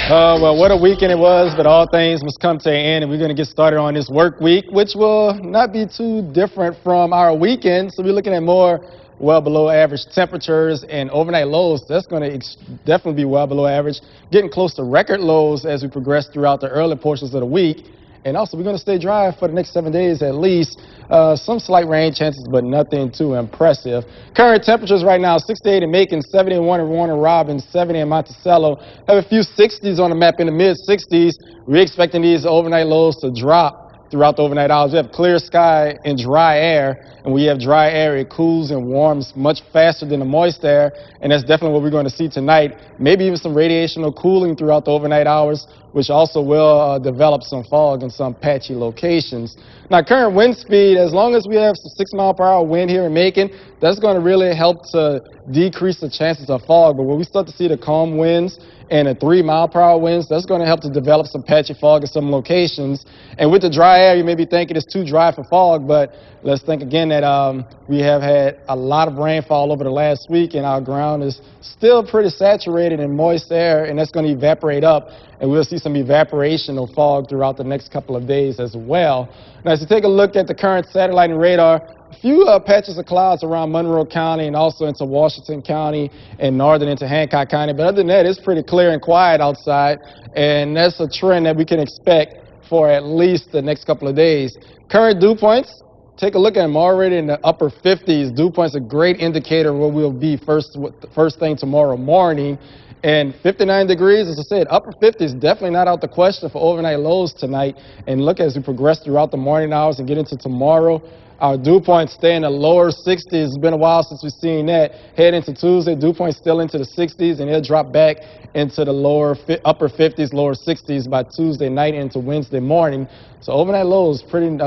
Well, what a weekend it was, but all things must come to an end, and we're going to get started on this work week, which will not be too different from our weekend. So we're looking at more well below average temperatures and overnight lows. That's going to definitely be well below average, getting close to record lows as we progress throughout the early portions of the week. And also, we're going to stay dry for the next 7 days at least. Some slight rain chances, but nothing too impressive. Current temperatures right now, 68 in Macon, 71 in Warner Robins, 70 in Monticello. Have a few 60s on the map in the mid-60s. We're expecting these overnight lows to drop throughout the overnight hours. We have clear sky and dry air, and we have dry air. It cools and warms much faster than the moist air, and that's definitely what we're going to see tonight. Maybe even some radiational cooling throughout the overnight hours, which also will develop some fog in some patchy locations. Now, current wind speed, as long as we have some 6-mile-per-hour wind here in Macon, that's going to really help to decrease the chances of fog. But when we start to see the calm winds and the 3-mile-per-hour winds, that's going to help to develop some patchy fog in some locations. And with the dry air, you may be thinking it's too dry for fog, but let's think again that we have had a lot of rainfall over the last week, and our ground is still pretty saturated in moist air, and that's going to evaporate up, and we'll see some evaporation of fog throughout the next couple of days as well. Now, as you take a look at the current satellite and radar, a few patches of clouds around Monroe County and also into Washington County and northern into Hancock County. But other than that, it's pretty clear and quiet outside, and that's a trend that we can expect for at least the next couple of days. Current dew points, take a look at them already in the upper 50s. Dew points are a great indicator of where we'll be first thing tomorrow morning. And 59 degrees, as I said, upper 50s, definitely not out the question for overnight lows tonight. And look, as we progress throughout the morning hours and get into tomorrow, our dew points stay in the lower 60s. It's been a while since we've seen that. Head into Tuesday, dew points still into the 60s, and they'll drop back into the upper 50s, lower 60s by Tuesday night into Wednesday morning. So overnight lows pretty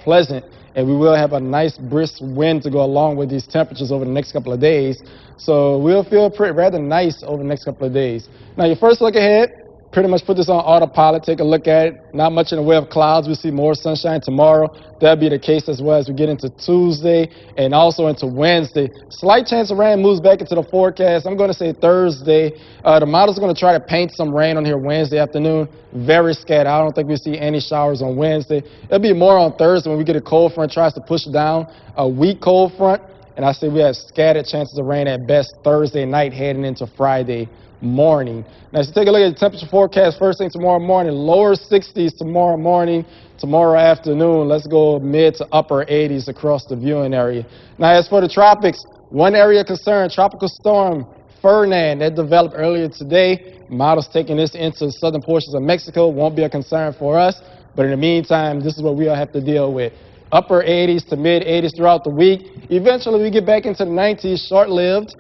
pleasant, and we will have a nice brisk wind to go along with these temperatures over the next couple of days. So we'll feel rather nice over the next couple of days. Now, your first look ahead, pretty much put this on autopilot. Take a look at it. Not much in the way of clouds. We'll see more sunshine tomorrow. That'll be the case as well as we get into Tuesday and also into Wednesday. Slight chance of rain moves back into the forecast. I'm going to say Thursday. The model's going to try to paint some rain on here Wednesday afternoon. Very scattered. I don't think we'll see any showers on Wednesday. It'll be more on Thursday when we get a cold front tries to push down a weak cold front. And I say we have scattered chances of rain at best Thursday night heading into Friday morning. Now, as you take a look at the temperature forecast first thing tomorrow morning, lower 60s tomorrow morning, tomorrow afternoon, let's go mid to upper 80s across the viewing area. Now, as for the tropics, one area of concern, tropical storm Ferdinand, that developed earlier today. Models taking this into southern portions of Mexico won't be a concern for us, but in the meantime, this is what we'll have to deal with. Upper 80s to mid 80s throughout the week. Eventually, we get back into the 90s, short-lived.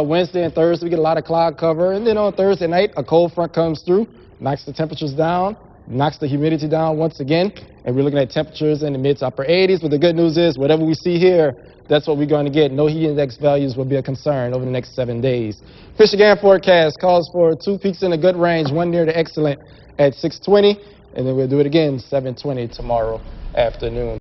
Wednesday and Thursday, we get a lot of cloud cover. And then on Thursday night, a cold front comes through, knocks the temperatures down, knocks the humidity down once again. And we're looking at temperatures in the mid to upper 80s. But the good news is, whatever we see here, that's what we're going to get. No heat index values will be a concern over the next 7 days. Fish again forecast calls for 2 peaks in the good range, 1 near the excellent at 6:20. And then we'll do it again, 7:20 tomorrow afternoon.